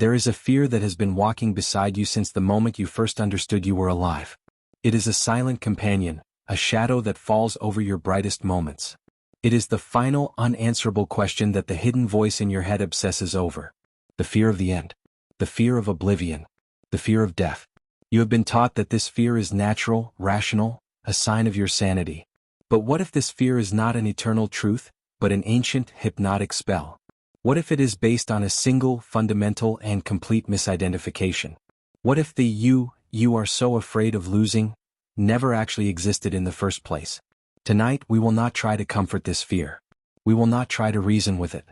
There is a fear that has been walking beside you since the moment you first understood you were alive. It is a silent companion, a shadow that falls over your brightest moments. It is the final unanswerable question that the hidden voice in your head obsesses over. The fear of the end. The fear of oblivion. The fear of death. You have been taught that this fear is natural, rational, a sign of your sanity. But what if this fear is not an eternal truth, but an ancient, hypnotic spell? What if it is based on a single, fundamental, and complete misidentification? What if the you are so afraid of losing, never actually existed in the first place? Tonight we will not try to comfort this fear. We will not try to reason with it.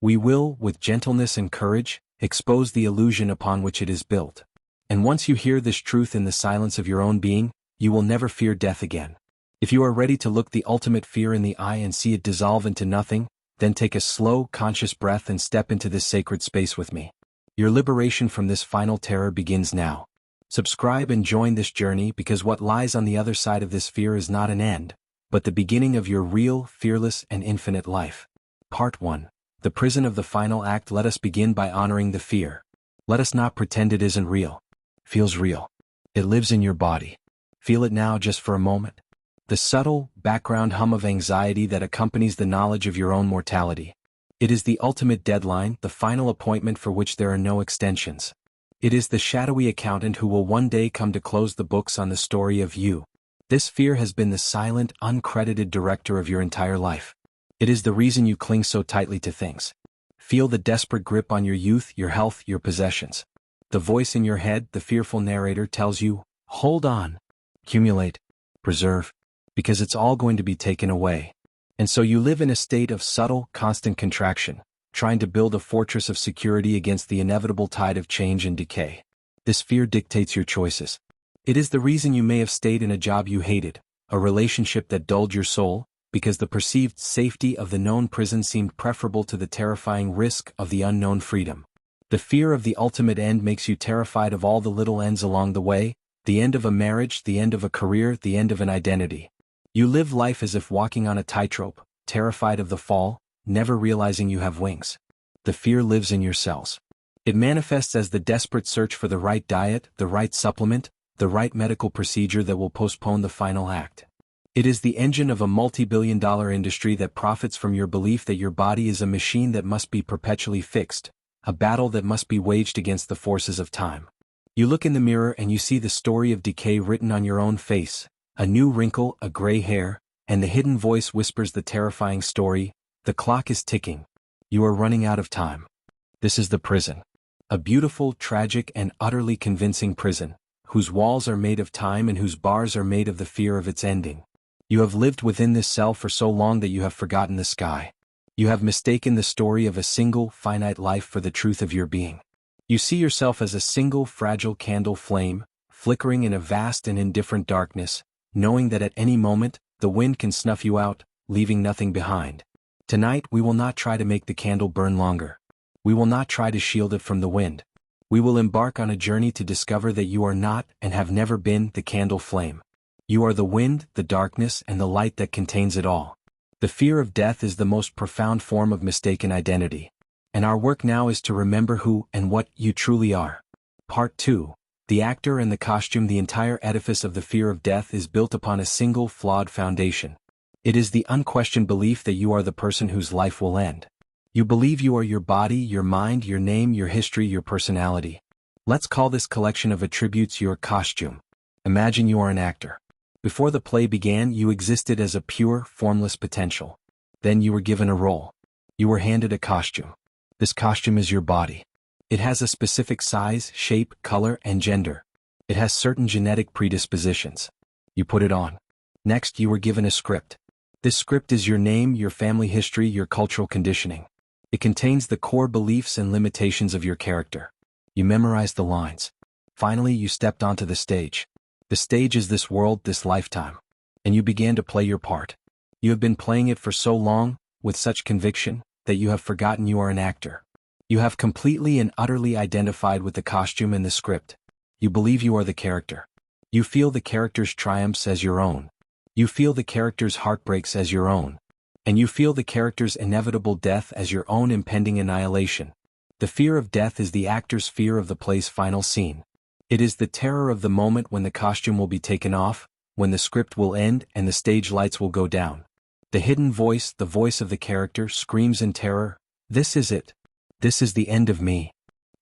We will, with gentleness and courage, expose the illusion upon which it is built. And once you hear this truth in the silence of your own being, you will never fear death again. If you are ready to look the ultimate fear in the eye and see it dissolve into nothing, then take a slow, conscious breath and step into this sacred space with me. Your liberation from this final terror begins now. Subscribe and join this journey, because what lies on the other side of this fear is not an end, but the beginning of your real, fearless, and infinite life. Part 1. The prison of the final act. Let us begin by honoring the fear. Let us not pretend it isn't real. Feels real. It lives in your body. Feel it now just for a moment. The subtle, background hum of anxiety that accompanies the knowledge of your own mortality. It is the ultimate deadline, the final appointment for which there are no extensions. It is the shadowy accountant who will one day come to close the books on the story of you. This fear has been the silent, uncredited director of your entire life. It is the reason you cling so tightly to things. Feel the desperate grip on your youth, your health, your possessions. The voice in your head, the fearful narrator, tells you, hold on, accumulate, preserve, because it's all going to be taken away. And so you live in a state of subtle, constant contraction, trying to build a fortress of security against the inevitable tide of change and decay. This fear dictates your choices. It is the reason you may have stayed in a job you hated, a relationship that dulled your soul, because the perceived safety of the known prison seemed preferable to the terrifying risk of the unknown freedom. The fear of the ultimate end makes you terrified of all the little ends along the way, the end of a marriage, the end of a career, the end of an identity. You live life as if walking on a tightrope, terrified of the fall, never realizing you have wings. The fear lives in your cells. It manifests as the desperate search for the right diet, the right supplement, the right medical procedure that will postpone the final act. It is the engine of a multi-billion-dollar industry that profits from your belief that your body is a machine that must be perpetually fixed, a battle that must be waged against the forces of time. You look in the mirror and you see the story of decay written on your own face, a new wrinkle, a gray hair, and the hidden voice whispers the terrifying story, the clock is ticking. You are running out of time. This is the prison. A beautiful, tragic, and utterly convincing prison, whose walls are made of time and whose bars are made of the fear of its ending. You have lived within this cell for so long that you have forgotten the sky. You have mistaken the story of a single, finite life for the truth of your being. You see yourself as a single, fragile candle flame, flickering in a vast and indifferent darkness, knowing that at any moment, the wind can snuff you out, leaving nothing behind. Tonight we will not try to make the candle burn longer. We will not try to shield it from the wind. We will embark on a journey to discover that you are not, and have never been, the candle flame. You are the wind, the darkness, and the light that contains it all. The fear of death is the most profound form of mistaken identity. And our work now is to remember who and what you truly are. Part 2. The actor and the costume. The entire edifice of the fear of death is built upon a single flawed foundation. It is the unquestioned belief that you are the person whose life will end. You believe you are your body, your mind, your name, your history, your personality. Let's call this collection of attributes your costume. Imagine you are an actor. Before the play began, you existed as a pure, formless potential. Then you were given a role. You were handed a costume. This costume is your body. It has a specific size, shape, color, and gender. It has certain genetic predispositions. You put it on. Next, you were given a script. This script is your name, your family history, your cultural conditioning. It contains the core beliefs and limitations of your character. You memorized the lines. Finally, you stepped onto the stage. The stage is this world, this lifetime. And you began to play your part. You have been playing it for so long, with such conviction, that you have forgotten you are an actor. You have completely and utterly identified with the costume and the script. You believe you are the character. You feel the character's triumphs as your own. You feel the character's heartbreaks as your own. And you feel the character's inevitable death as your own impending annihilation. The fear of death is the actor's fear of the play's final scene. It is the terror of the moment when the costume will be taken off, when the script will end and the stage lights will go down. The hidden voice, the voice of the character, screams in terror, "This is it. This is the end of me."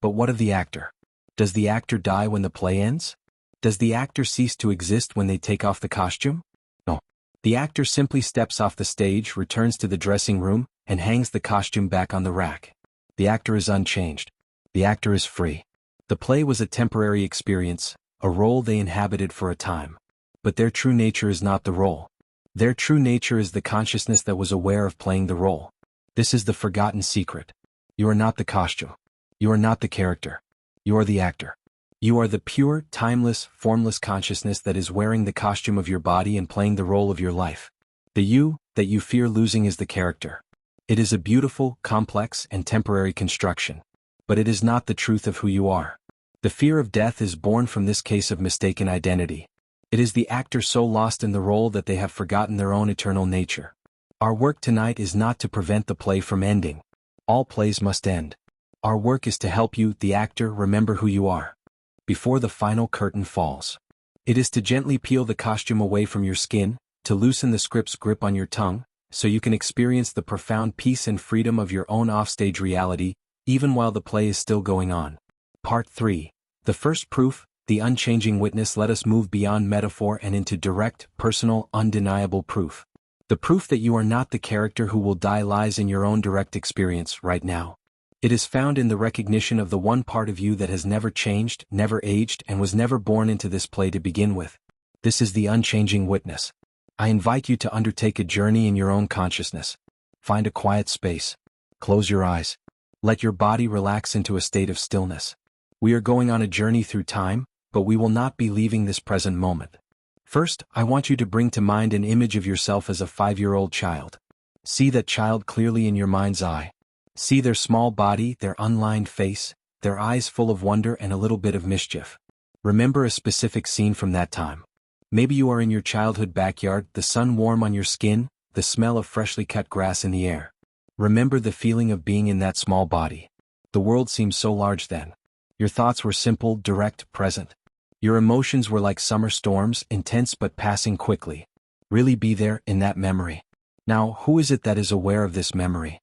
But what of the actor? Does the actor die when the play ends? Does the actor cease to exist when they take off the costume? No. The actor simply steps off the stage, returns to the dressing room, and hangs the costume back on the rack. The actor is unchanged. The actor is free. The play was a temporary experience, a role they inhabited for a time. But their true nature is not the role. Their true nature is the consciousness that was aware of playing the role. This is the forgotten secret. You are not the costume. You are not the character. You are the actor. You are the pure, timeless, formless consciousness that is wearing the costume of your body and playing the role of your life. The you that you fear losing is the character. It is a beautiful, complex, and temporary construction. But it is not the truth of who you are. The fear of death is born from this case of mistaken identity. It is the actor so lost in the role that they have forgotten their own eternal nature. Our work tonight is not to prevent the play from ending. All plays must end. Our work is to help you, the actor, remember who you are. Before the final curtain falls. It is to gently peel the costume away from your skin, to loosen the script's grip on your tongue, so you can experience the profound peace and freedom of your own offstage reality, even while the play is still going on. Part 3. The first proof, the unchanging witness. Let us move beyond metaphor and into direct, personal, undeniable proof. The proof that you are not the character who will die lies in your own direct experience right now. It is found in the recognition of the one part of you that has never changed, never aged, and was never born into this play to begin with. This is the unchanging witness. I invite you to undertake a journey in your own consciousness. Find a quiet space. Close your eyes. Let your body relax into a state of stillness. We are going on a journey through time, but we will not be leaving this present moment. First, I want you to bring to mind an image of yourself as a 5-year-old child. See that child clearly in your mind's eye. See their small body, their unlined face, their eyes full of wonder and a little bit of mischief. Remember a specific scene from that time. Maybe you are in your childhood backyard, the sun warm on your skin, the smell of freshly cut grass in the air. Remember the feeling of being in that small body. The world seemed so large then. Your thoughts were simple, direct, present. Your emotions were like summer storms, intense but passing quickly. Really be there, in that memory. Now, who is it that is aware of this memory?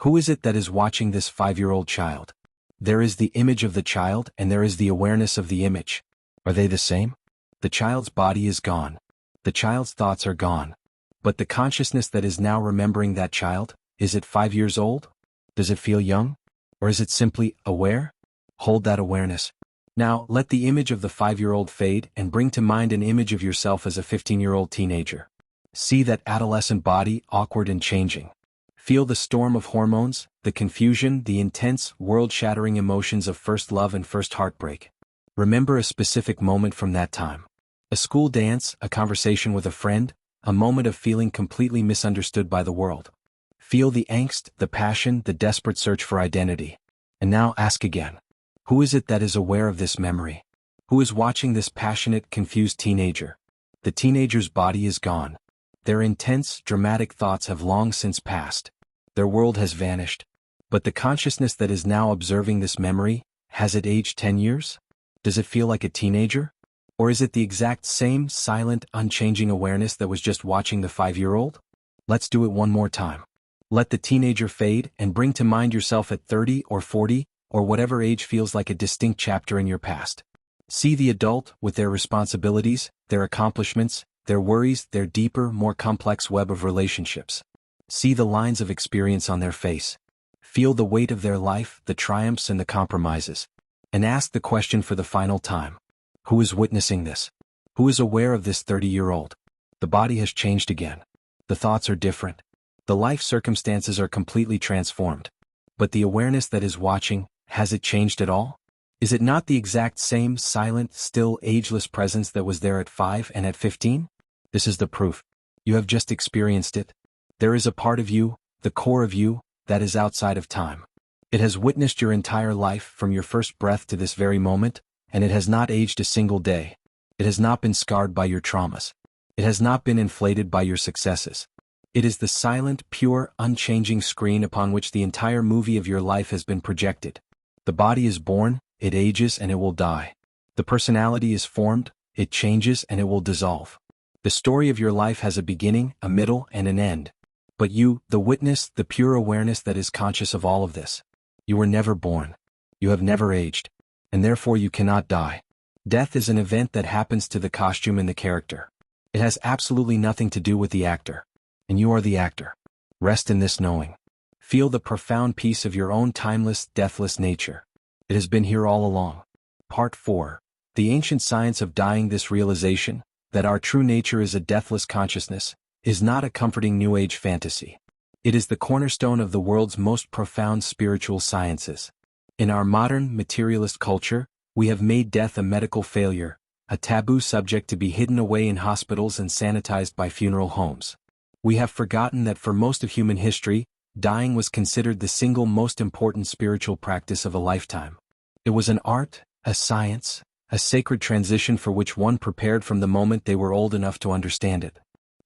Who is it that is watching this 5-year-old child? There is the image of the child and there is the awareness of the image. Are they the same? The child's body is gone. The child's thoughts are gone. But the consciousness that is now remembering that child, is it 5 years old? Does it feel young? Or is it simply aware? Hold that awareness. Now, let the image of the 5-year-old fade and bring to mind an image of yourself as a 15-year-old teenager. See that adolescent body, awkward and changing. Feel the storm of hormones, the confusion, the intense, world-shattering emotions of first love and first heartbreak. Remember a specific moment from that time. A school dance, a conversation with a friend, a moment of feeling completely misunderstood by the world. Feel the angst, the passion, the desperate search for identity. And now ask again. Who is it that is aware of this memory? Who is watching this passionate, confused teenager? The teenager's body is gone. Their intense, dramatic thoughts have long since passed. Their world has vanished. But the consciousness that is now observing this memory, has it aged 10 years? Does it feel like a teenager? Or is it the exact same, silent, unchanging awareness that was just watching the 5-year-old? Let's do it one more time. Let the teenager fade and bring to mind yourself at 30 or 40, or whatever age feels like a distinct chapter in your past. See the adult, with their responsibilities, their accomplishments, their worries, their deeper, more complex web of relationships. See the lines of experience on their face. Feel the weight of their life, the triumphs and the compromises. And ask the question for the final time. Who is witnessing this? Who is aware of this 30-year-old? The body has changed again. The thoughts are different. The life circumstances are completely transformed. But the awareness that is watching, has it changed at all? Is it not the exact same silent, still, ageless presence that was there at 5 and at 15? This is the proof. You have just experienced it. There is a part of you, the core of you, that is outside of time. It has witnessed your entire life from your first breath to this very moment, and it has not aged a single day. It has not been scarred by your traumas. It has not been inflated by your successes. It is the silent, pure, unchanging screen upon which the entire movie of your life has been projected. The body is born, it ages and it will die. The personality is formed, it changes and it will dissolve. The story of your life has a beginning, a middle, and an end. But you, the witness, the pure awareness that is conscious of all of this. You were never born. You have never aged. And therefore you cannot die. Death is an event that happens to the costume and the character. It has absolutely nothing to do with the actor. And you are the actor. Rest in this knowing. Feel the profound peace of your own timeless, deathless nature. It has been here all along. Part 4. The ancient science of dying. This realization, that our true nature is a deathless consciousness, is not a comforting New Age fantasy. It is the cornerstone of the world's most profound spiritual sciences. In our modern, materialist culture, we have made death a medical failure, a taboo subject to be hidden away in hospitals and sanitized by funeral homes. We have forgotten that for most of human history, dying was considered the single most important spiritual practice of a lifetime. It was an art, a science, a sacred transition for which one prepared from the moment they were old enough to understand it.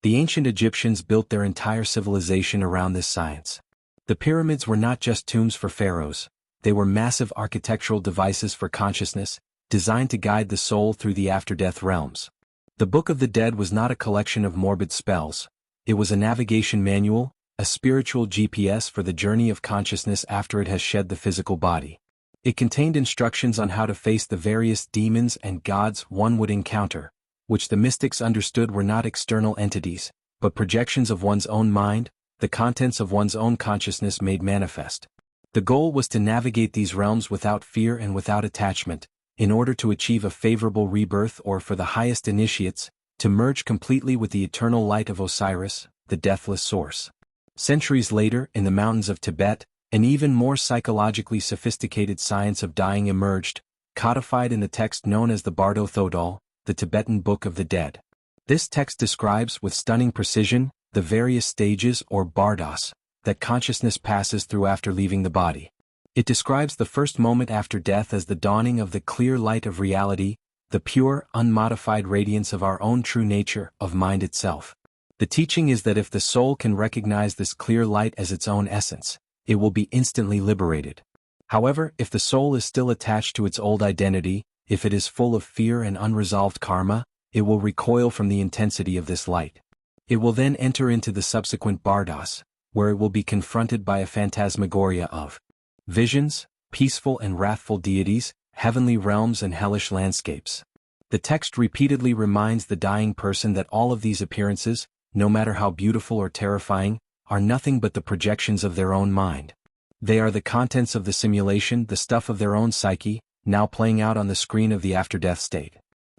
The ancient Egyptians built their entire civilization around this science. The pyramids were not just tombs for pharaohs, they were massive architectural devices for consciousness, designed to guide the soul through the after-death realms. The Book of the Dead was not a collection of morbid spells, it was a navigation manual, a spiritual GPS for the journey of consciousness after it has shed the physical body. It contained instructions on how to face the various demons and gods one would encounter, which the mystics understood were not external entities, but projections of one's own mind, the contents of one's own consciousness made manifest. The goal was to navigate these realms without fear and without attachment, in order to achieve a favorable rebirth, or for the highest initiates, to merge completely with the eternal light of Osiris, the deathless source. Centuries later, in the mountains of Tibet, an even more psychologically sophisticated science of dying emerged, codified in the text known as the Bardo Thodol, the Tibetan Book of the Dead. This text describes with stunning precision the various stages, or bardos, that consciousness passes through after leaving the body. It describes the first moment after death as the dawning of the clear light of reality, the pure, unmodified radiance of our own true nature, of mind itself. The teaching is that if the soul can recognize this clear light as its own essence, it will be instantly liberated. However, if the soul is still attached to its old identity, if it is full of fear and unresolved karma, it will recoil from the intensity of this light. It will then enter into the subsequent bardos, where it will be confronted by a phantasmagoria of visions, peaceful and wrathful deities, heavenly realms and hellish landscapes. The text repeatedly reminds the dying person that all of these appearances, no matter how beautiful or terrifying, are nothing but the projections of their own mind. They are the contents of the simulation, the stuff of their own psyche, now playing out on the screen of the after-death state.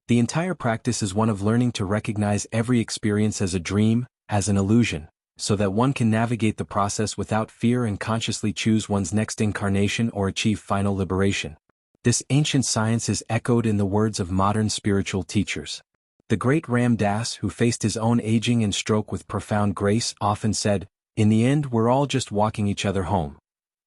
The entire practice is one of learning to recognize every experience as a dream, as an illusion, so that one can navigate the process without fear and consciously choose one's next incarnation or achieve final liberation. This ancient science is echoed in the words of modern spiritual teachers. The great Ram Dass, who faced his own aging and stroke with profound grace, often said, "In the end, we're all just walking each other home."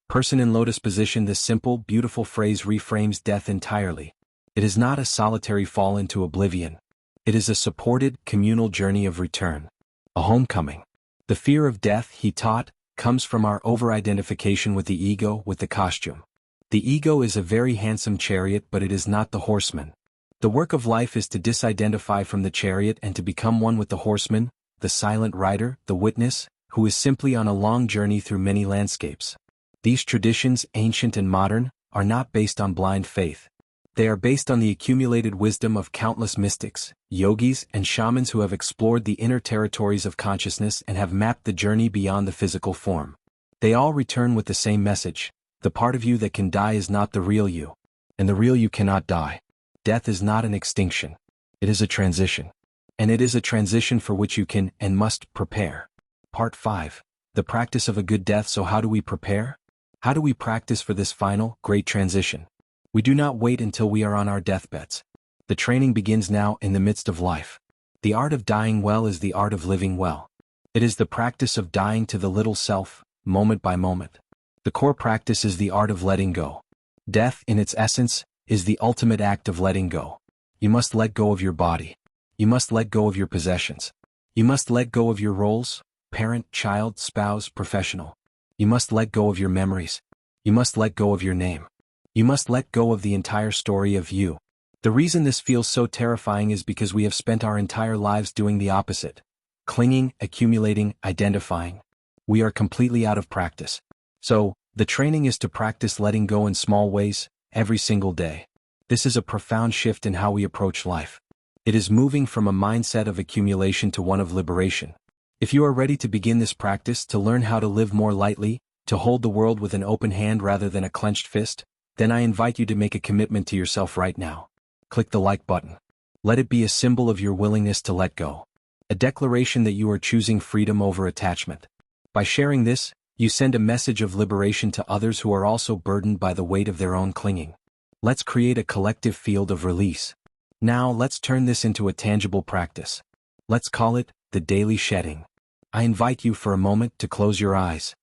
Person in lotus position. This simple, beautiful phrase reframes death entirely. It is not a solitary fall into oblivion. It is a supported, communal journey of return. A homecoming. The fear of death, he taught, comes from our over-identification with the ego, with the costume. The ego is a very handsome chariot, but it is not the horseman. The work of life is to disidentify from the chariot and to become one with the horseman, the silent rider, the witness, who is simply on a long journey through many landscapes. These traditions, ancient and modern, are not based on blind faith. They are based on the accumulated wisdom of countless mystics, yogis, and shamans who have explored the inner territories of consciousness and have mapped the journey beyond the physical form. They all return with the same message: the part of you that can die is not the real you, and the real you cannot die. Death is not an extinction. It is a transition. And it is a transition for which you can and must prepare. Part 5. The practice of a good death. So how do we prepare? How do we practice for this final, great transition? We do not wait until we are on our deathbeds. The training begins now, in the midst of life. The art of dying well is the art of living well. It is the practice of dying to the little self, moment by moment. The core practice is the art of letting go. Death, in its essence, is the ultimate act of letting go. You must let go of your body. You must let go of your possessions. You must let go of your roles, parent, child, spouse, professional. You must let go of your memories. You must let go of your name. You must let go of the entire story of you. The reason this feels so terrifying is because we have spent our entire lives doing the opposite. Clinging, accumulating, identifying. We are completely out of practice. So, the training is to practice letting go in small ways, every single day. This is a profound shift in how we approach life. It is moving from a mindset of accumulation to one of liberation. If you are ready to begin this practice, to learn how to live more lightly, to hold the world with an open hand rather than a clenched fist, then I invite you to make a commitment to yourself right now. Click the like button. Let it be a symbol of your willingness to let go. A declaration that you are choosing freedom over attachment. By sharing this, you send a message of liberation to others who are also burdened by the weight of their own clinging. Let's create a collective field of release. Now let's turn this into a tangible practice. Let's call it the daily shedding. I invite you for a moment to close your eyes.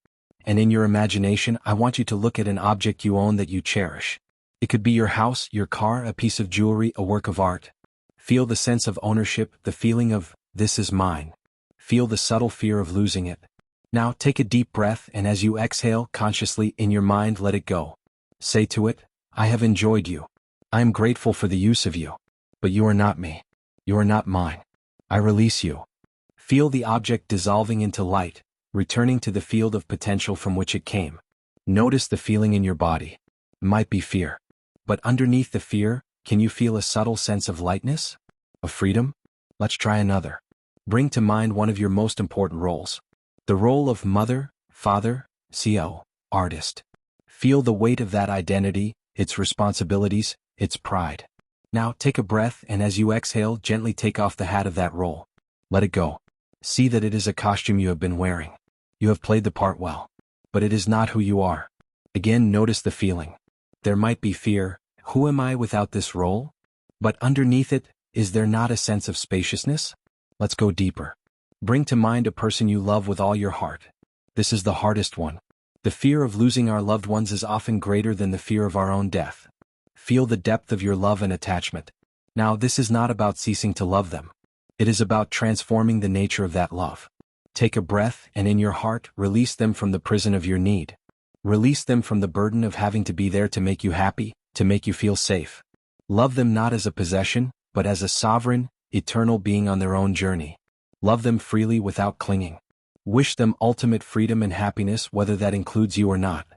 And in your imagination, I want you to look at an object you own that you cherish. It could be your house, your car, a piece of jewelry, a work of art. Feel the sense of ownership, the feeling of, this is mine. Feel the subtle fear of losing it. Now take a deep breath, and as you exhale consciously in your mind, let it go. Say to it, I have enjoyed you. I am grateful for the use of you. But you are not me. You are not mine. I release you. Feel the object dissolving into light, returning to the field of potential from which it came. Notice the feeling in your body. It might be fear. But underneath the fear, can you feel a subtle sense of lightness? Of freedom? Let's try another. Bring to mind one of your most important roles. The role of mother, father, CEO, artist. Feel the weight of that identity, its responsibilities, its pride. Now take a breath, and as you exhale, gently take off the hat of that role. Let it go. See that it is a costume you have been wearing. You have played the part well. But it is not who you are. Again, notice the feeling. There might be fear. Who am I without this role? But underneath it, is there not a sense of spaciousness? Let's go deeper. Bring to mind a person you love with all your heart. This is the hardest one. The fear of losing our loved ones is often greater than the fear of our own death. Feel the depth of your love and attachment. Now, this is not about ceasing to love them. It is about transforming the nature of that love. Take a breath, and in your heart, release them from the prison of your need. Release them from the burden of having to be there to make you happy, to make you feel safe. Love them not as a possession, but as a sovereign, eternal being on their own journey. Love them freely without clinging. Wish them ultimate freedom and happiness, whether that includes you or not.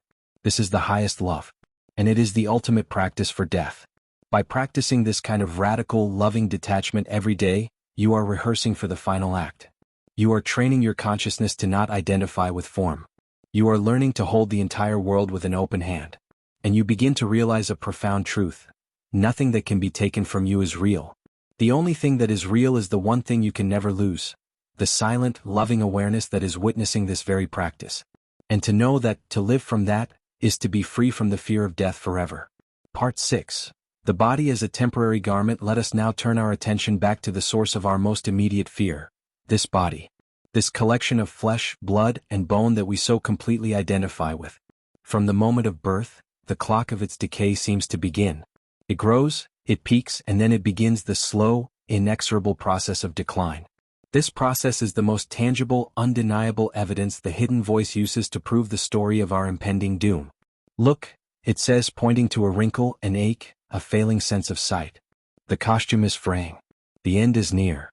This is the highest love. And it is the ultimate practice for death. By practicing this kind of radical, loving detachment every day, you are rehearsing for the final act. You are training your consciousness to not identify with form. You are learning to hold the entire world with an open hand. And you begin to realize a profound truth. Nothing that can be taken from you is real. The only thing that is real is the one thing you can never lose. The silent, loving awareness that is witnessing this very practice. And to know that, to live from that, is to be free from the fear of death forever. Part 6. The body as a temporary garment. Let us now turn our attention back to the source of our most immediate fear. This body. This collection of flesh, blood, and bone that we so completely identify with. From the moment of birth, the clock of its decay seems to begin. It grows, it peaks, and then it begins the slow, inexorable process of decline. This process is the most tangible, undeniable evidence the hidden voice uses to prove the story of our impending doom. Look, it says, pointing to a wrinkle, an ache, a failing sense of sight. The costume is fraying. The end is near.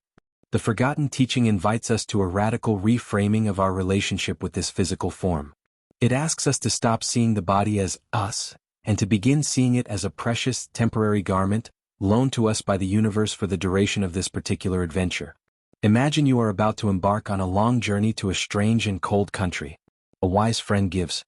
The forgotten teaching invites us to a radical reframing of our relationship with this physical form. It asks us to stop seeing the body as us, and to begin seeing it as a precious, temporary garment, loaned to us by the universe for the duration of this particular adventure. Imagine you are about to embark on a long journey to a strange and cold country. A wise friend gives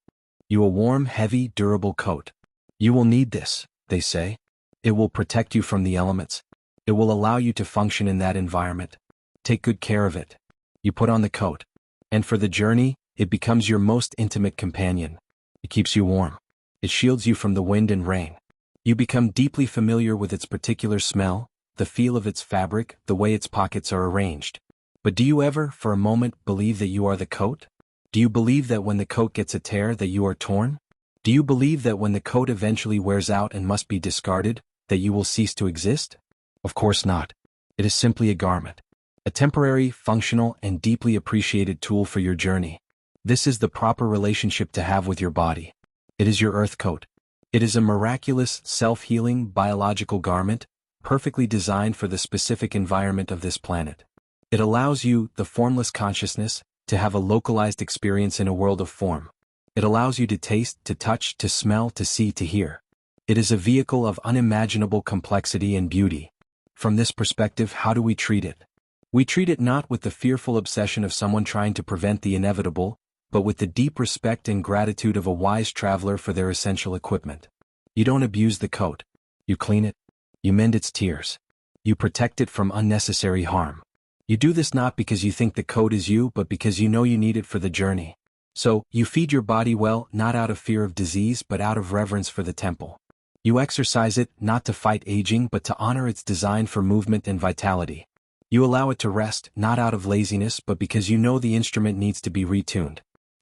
you a warm, heavy, durable coat. You will need this, they say. It will protect you from the elements. It will allow you to function in that environment. Take good care of it. You put on the coat. And for the journey, it becomes your most intimate companion. It keeps you warm. It shields you from the wind and rain. You become deeply familiar with its particular smell, the feel of its fabric, the way its pockets are arranged. But do you ever, for a moment, believe that you are the coat? Do you believe that when the coat gets a tear that you are torn? Do you believe that when the coat eventually wears out and must be discarded, that you will cease to exist? Of course not. It is simply a garment. A temporary, functional, and deeply appreciated tool for your journey. This is the proper relationship to have with your body. It is your earth coat. It is a miraculous, self-healing, biological garment, perfectly designed for the specific environment of this planet. It allows you, the formless consciousness, to have a localized experience in a world of form. It allows you to taste, to touch, to smell, to see, to hear. It is a vehicle of unimaginable complexity and beauty. From this perspective, how do we treat it? We treat it not with the fearful obsession of someone trying to prevent the inevitable, but with the deep respect and gratitude of a wise traveler for their essential equipment. You don't abuse the coat. You clean it. You mend its tears. You protect it from unnecessary harm. You do this not because you think the coat is you, but because you know you need it for the journey. So, you feed your body well, not out of fear of disease, but out of reverence for the temple. You exercise it, not to fight aging, but to honor its design for movement and vitality. You allow it to rest, not out of laziness, but because you know the instrument needs to be retuned.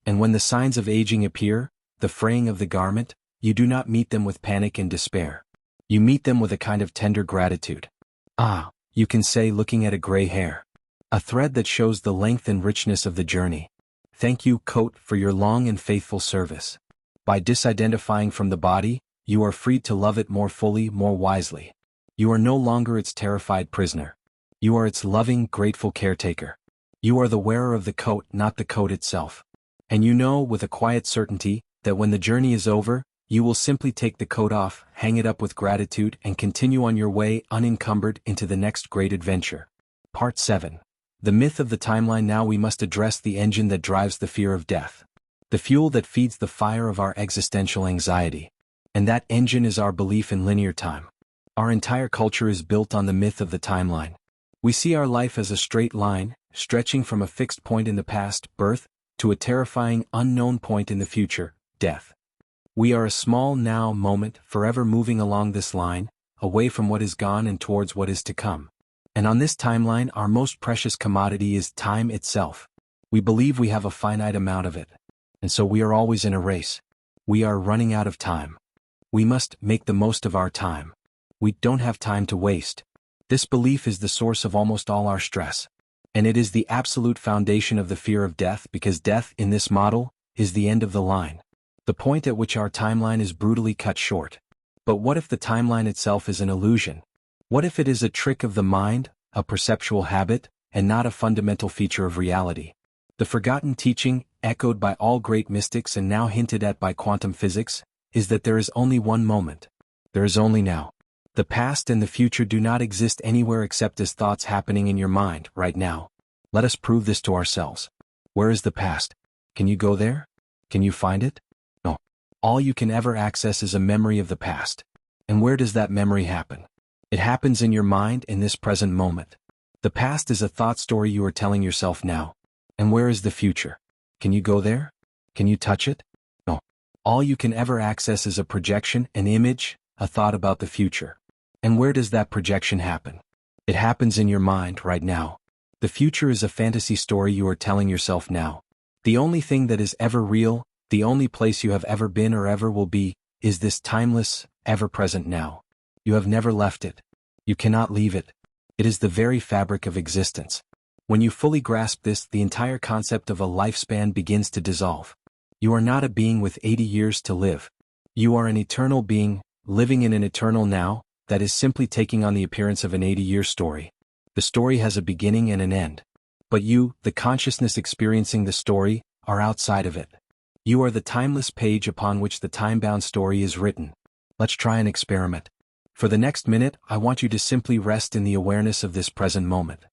And when the signs of aging appear, the fraying of the garment, you do not meet them with panic and despair. You meet them with a kind of tender gratitude. Ah, you can say, looking at a gray hair. A thread that shows the length and richness of the journey. Thank you, coat, for your long and faithful service. By disidentifying from the body, you are freed to love it more fully, more wisely. You are no longer its terrified prisoner. You are its loving, grateful caretaker. You are the wearer of the coat, not the coat itself. And you know, with a quiet certainty, that when the journey is over, you will simply take the coat off, hang it up with gratitude, and continue on your way unencumbered into the next great adventure. Part 7. The myth of the timeline. Now we must address the engine that drives the fear of death. The fuel that feeds the fire of our existential anxiety. And that engine is our belief in linear time. Our entire culture is built on the myth of the timeline. We see our life as a straight line, stretching from a fixed point in the past, birth, to a terrifying, unknown point in the future, death. We are a small now moment, forever moving along this line, away from what is gone and towards what is to come. And on this timeline, our most precious commodity is time itself. We believe we have a finite amount of it. And so we are always in a race. We are running out of time. We must make the most of our time. We don't have time to waste. This belief is the source of almost all our stress. And it is the absolute foundation of the fear of death, because death, in this model, is the end of the line. The point at which our timeline is brutally cut short. But what if the timeline itself is an illusion? What if it is a trick of the mind, a perceptual habit, and not a fundamental feature of reality? The forgotten teaching, echoed by all great mystics and now hinted at by quantum physics, is that there is only one moment. There is only now. The past and the future do not exist anywhere except as thoughts happening in your mind, right now. Let us prove this to ourselves. Where is the past? Can you go there? Can you find it? No. All you can ever access is a memory of the past. And where does that memory happen? It happens in your mind in this present moment. The past is a thought story you are telling yourself now. And where is the future? Can you go there? Can you touch it? No. All you can ever access is a projection, an image, a thought about the future. And where does that projection happen? It happens in your mind right now. The future is a fantasy story you are telling yourself now. The only thing that is ever real, the only place you have ever been or ever will be, is this timeless, ever-present now. You have never left it. You cannot leave it. It is the very fabric of existence. When you fully grasp this, the entire concept of a lifespan begins to dissolve. You are not a being with 80 years to live. You are an eternal being, living in an eternal now, that is simply taking on the appearance of an 80-year story. The story has a beginning and an end. But you, the consciousness experiencing the story, are outside of it. You are the timeless page upon which the time-bound story is written. Let's try an experiment. For the next minute, I want you to simply rest in the awareness of this present moment.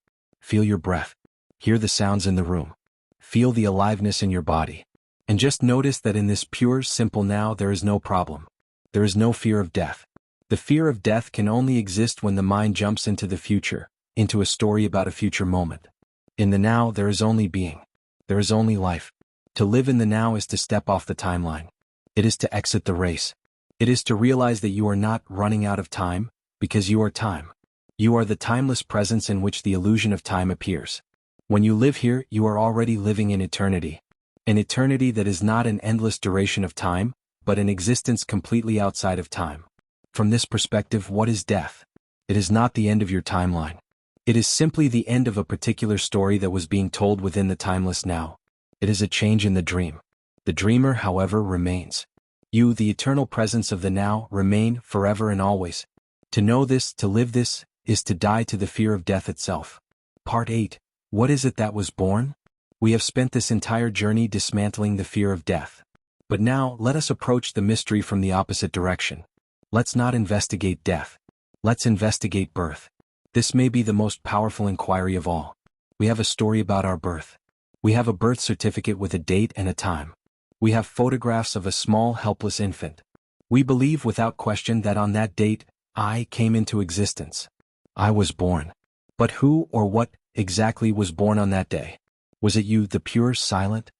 Feel your breath. Hear the sounds in the room. Feel the aliveness in your body. And just notice that in this pure, simple now there is no problem. There is no fear of death. The fear of death can only exist when the mind jumps into the future, into a story about a future moment. In the now there is only being. There is only life. To live in the now is to step off the timeline. It is to exit the race. It is to realize that you are not running out of time, because you are time. You are the timeless presence in which the illusion of time appears. When you live here, you are already living in eternity. An eternity that is not an endless duration of time, but an existence completely outside of time. From this perspective, what is death? It is not the end of your timeline. It is simply the end of a particular story that was being told within the timeless now. It is a change in the dream. The dreamer, however, remains. You, the eternal presence of the now, remain forever and always. To know this, to live this, is to die to the fear of death itself. Part 8. What is it that was born? We have spent this entire journey dismantling the fear of death. But now, let us approach the mystery from the opposite direction. Let's not investigate death. Let's investigate birth. This may be the most powerful inquiry of all. We have a story about our birth. We have a birth certificate with a date and a time. We have photographs of a small, helpless infant. We believe without question that on that date, I came into existence. I was born. But who or what exactly was born on that day? Was it you, the pure, silent,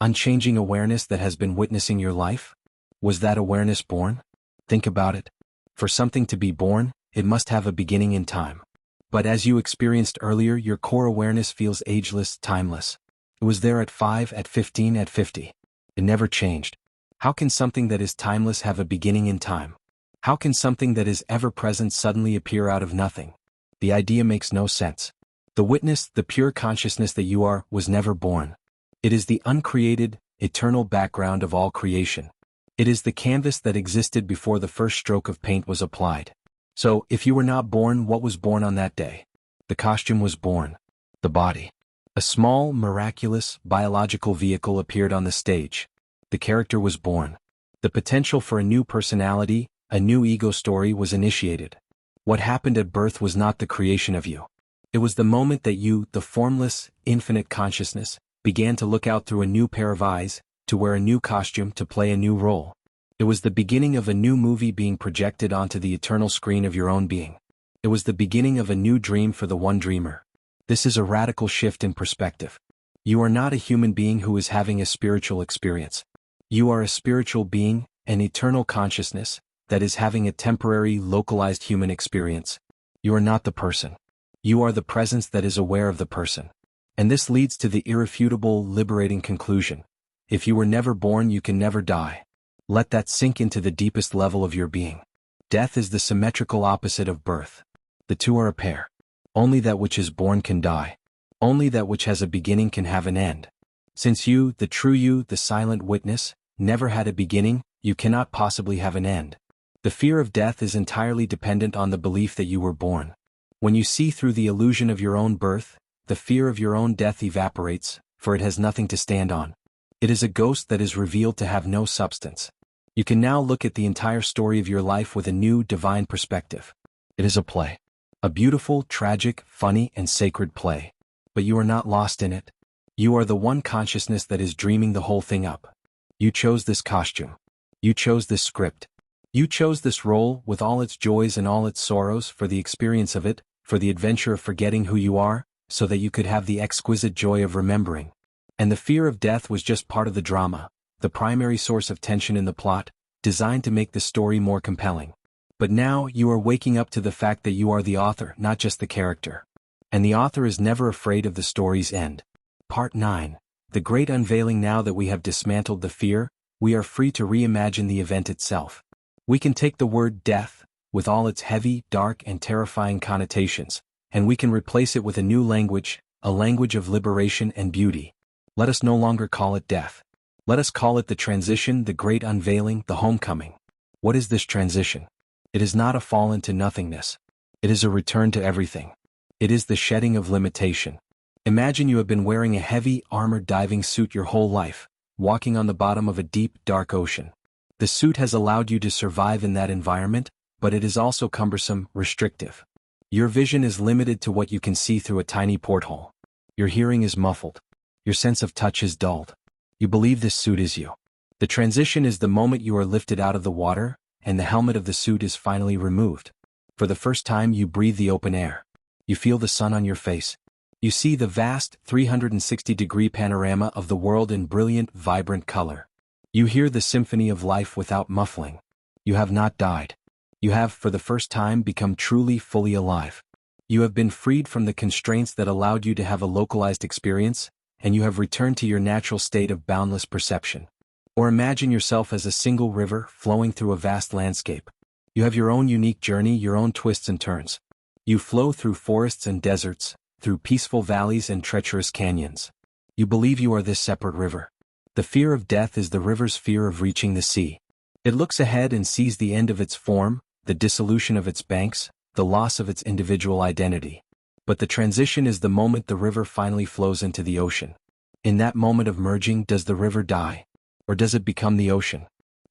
unchanging awareness that has been witnessing your life? Was that awareness born? Think about it. For something to be born, it must have a beginning in time. But as you experienced earlier, your core awareness feels ageless, timeless. It was there at 5, at 15, at 50. It never changed. How can something that is timeless have a beginning in time? How can something that is ever present suddenly appear out of nothing? The idea makes no sense. The witness, the pure consciousness that you are, was never born. It is the uncreated, eternal background of all creation. It is the canvas that existed before the first stroke of paint was applied. So, if you were not born, what was born on that day? The costume was born. The body. A small, miraculous, biological vehicle appeared on the stage. The character was born. The potential for a new personality, a new ego story was initiated. What happened at birth was not the creation of you. It was the moment that you, the formless, infinite consciousness, began to look out through a new pair of eyes, to wear a new costume, to play a new role. It was the beginning of a new movie being projected onto the eternal screen of your own being. It was the beginning of a new dream for the one dreamer. This is a radical shift in perspective. You are not a human being who is having a spiritual experience. You are a spiritual being, an eternal consciousness, that is having a temporary, localized human experience. You are not the person. You are the presence that is aware of the person. And this leads to the irrefutable, liberating conclusion. If you were never born, you can never die. Let that sink into the deepest level of your being. Death is the symmetrical opposite of birth. The two are a pair. Only that which is born can die. Only that which has a beginning can have an end. Since you, the true you, the silent witness, never had a beginning, you cannot possibly have an end. The fear of death is entirely dependent on the belief that you were born. When you see through the illusion of your own birth, the fear of your own death evaporates, for it has nothing to stand on. It is a ghost that is revealed to have no substance. You can now look at the entire story of your life with a new, divine perspective. It is a play. A beautiful, tragic, funny, and sacred play. But you are not lost in it. You are the one consciousness that is dreaming the whole thing up. You chose this costume. You chose this script. You chose this role, with all its joys and all its sorrows, for the experience of it, for the adventure of forgetting who you are, so that you could have the exquisite joy of remembering. And the fear of death was just part of the drama, the primary source of tension in the plot, designed to make the story more compelling. But now you are waking up to the fact that you are the author, not just the character. And the author is never afraid of the story's end. Part 9. The great unveiling. Now that we have dismantled the fear, we are free to reimagine the event itself. We can take the word death, with all its heavy, dark, and terrifying connotations, and we can replace it with a new language, a language of liberation and beauty. Let us no longer call it death. Let us call it the transition, the great unveiling, the homecoming. What is this transition? It is not a fall into nothingness. It is a return to everything. It is the shedding of limitation. Imagine you have been wearing a heavy, armored diving suit your whole life, walking on the bottom of a deep, dark ocean. The suit has allowed you to survive in that environment, but it is also cumbersome, restrictive. Your vision is limited to what you can see through a tiny porthole. Your hearing is muffled. Your sense of touch is dulled. You believe this suit is you. The transition is the moment you are lifted out of the water, and the helmet of the suit is finally removed. For the first time you breathe the open air. You feel the sun on your face. You see the vast, 360-degree panorama of the world in brilliant, vibrant color. You hear the symphony of life without muffling. You have not died. You have, for the first time, become truly, fully alive. You have been freed from the constraints that allowed you to have a localized experience, and you have returned to your natural state of boundless perception. Or imagine yourself as a single river flowing through a vast landscape. You have your own unique journey, your own twists and turns. You flow through forests and deserts, through peaceful valleys and treacherous canyons. You believe you are this separate river. The fear of death is the river's fear of reaching the sea. It looks ahead and sees the end of its form, the dissolution of its banks, the loss of its individual identity. But the transition is the moment the river finally flows into the ocean. In that moment of merging, does the river die? Or does it become the ocean?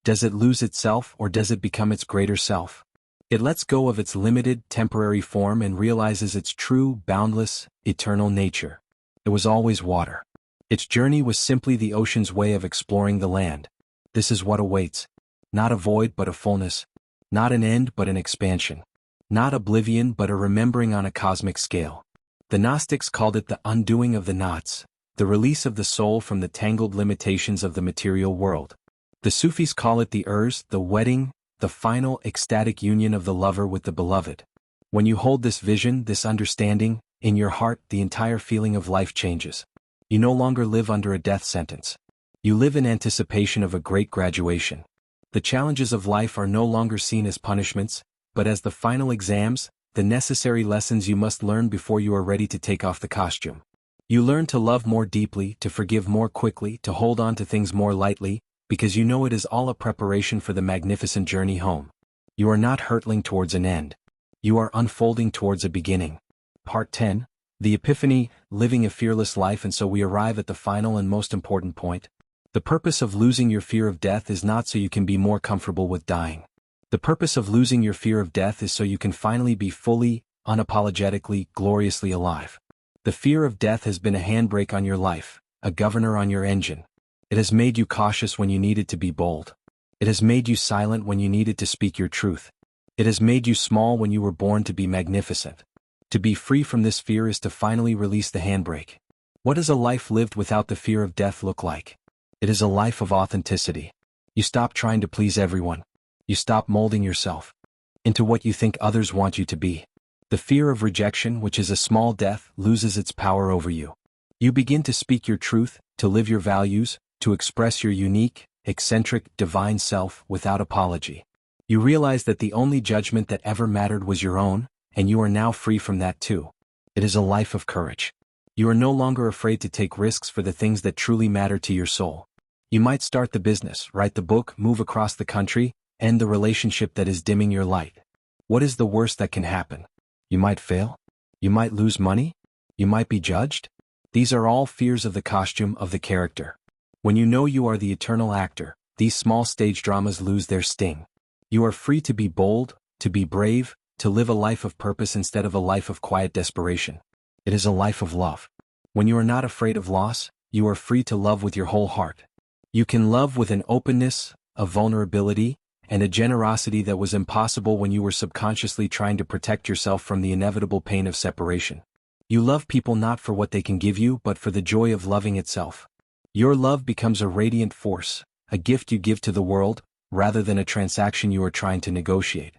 Does it lose itself, or does it become its greater self? It lets go of its limited, temporary form and realizes its true, boundless, eternal nature. It was always water. Its journey was simply the ocean's way of exploring the land. This is what awaits. Not a void but a fullness. Not an end but an expansion. Not oblivion but a remembering on a cosmic scale. The Gnostics called it the undoing of the knots, the release of the soul from the tangled limitations of the material world. The Sufis call it the Urs, the wedding, the final ecstatic union of the lover with the beloved. When you hold this vision, this understanding, in your heart, the entire feeling of life changes. You no longer live under a death sentence. You live in anticipation of a great graduation. The challenges of life are no longer seen as punishments, but as the final exams, the necessary lessons you must learn before you are ready to take off the costume. You learn to love more deeply, to forgive more quickly, to hold on to things more lightly, because you know it is all a preparation for the magnificent journey home. You are not hurtling towards an end. You are unfolding towards a beginning. Part 10, The Epiphany, Living a Fearless Life. And so we arrive at the final and most important point. The purpose of losing your fear of death is not so you can be more comfortable with dying. The purpose of losing your fear of death is so you can finally be fully, unapologetically, gloriously alive. The fear of death has been a handbrake on your life, a governor on your engine. It has made you cautious when you needed to be bold. It has made you silent when you needed to speak your truth. It has made you small when you were born to be magnificent. To be free from this fear is to finally release the handbrake. What does a life lived without the fear of death look like? It is a life of authenticity. You stop trying to please everyone. You stop molding yourself into what you think others want you to be. The fear of rejection, which is a small death, loses its power over you. You begin to speak your truth, to live your values, to express your unique, eccentric, divine self without apology. You realize that the only judgment that ever mattered was your own, and you are now free from that too. It is a life of courage. You are no longer afraid to take risks for the things that truly matter to your soul. You might start the business, write the book, move across the country, end the relationship that is dimming your light. What is the worst that can happen? You might fail? You might lose money? You might be judged? These are all fears of the costume, of the character. When you know you are the eternal actor, these small stage dramas lose their sting. You are free to be bold, to be brave, to live a life of purpose instead of a life of quiet desperation. It is a life of love. When you are not afraid of loss, you are free to love with your whole heart. You can love with an openness, a vulnerability, and a generosity that was impossible when you were subconsciously trying to protect yourself from the inevitable pain of separation. You love people not for what they can give you, but for the joy of loving itself. Your love becomes a radiant force, a gift you give to the world, rather than a transaction you are trying to negotiate.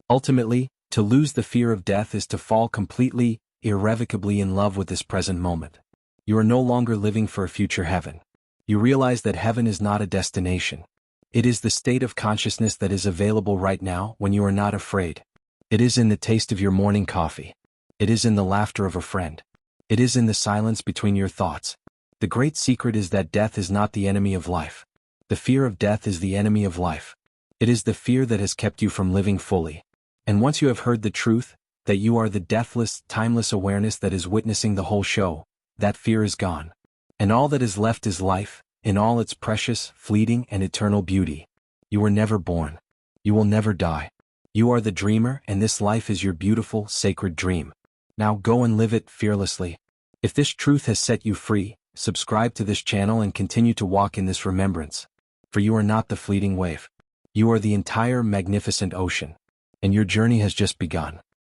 Ultimately, to lose the fear of death is to fall completely, irrevocably in love with this present moment. You are no longer living for a future heaven. You realize that heaven is not a destination. It is the state of consciousness that is available right now when you are not afraid. It is in the taste of your morning coffee. It is in the laughter of a friend. It is in the silence between your thoughts. The great secret is that death is not the enemy of life. The fear of death is the enemy of life. It is the fear that has kept you from living fully. And once you have heard the truth, that you are the deathless, timeless awareness that is witnessing the whole show, that fear is gone. And all that is left is life, in all its precious, fleeting, and eternal beauty. You were never born. You will never die. You are the dreamer, and this life is your beautiful, sacred dream. Now go and live it fearlessly. If this truth has set you free, subscribe to this channel and continue to walk in this remembrance. For you are not the fleeting wave. You are the entire magnificent ocean. And your journey has just begun.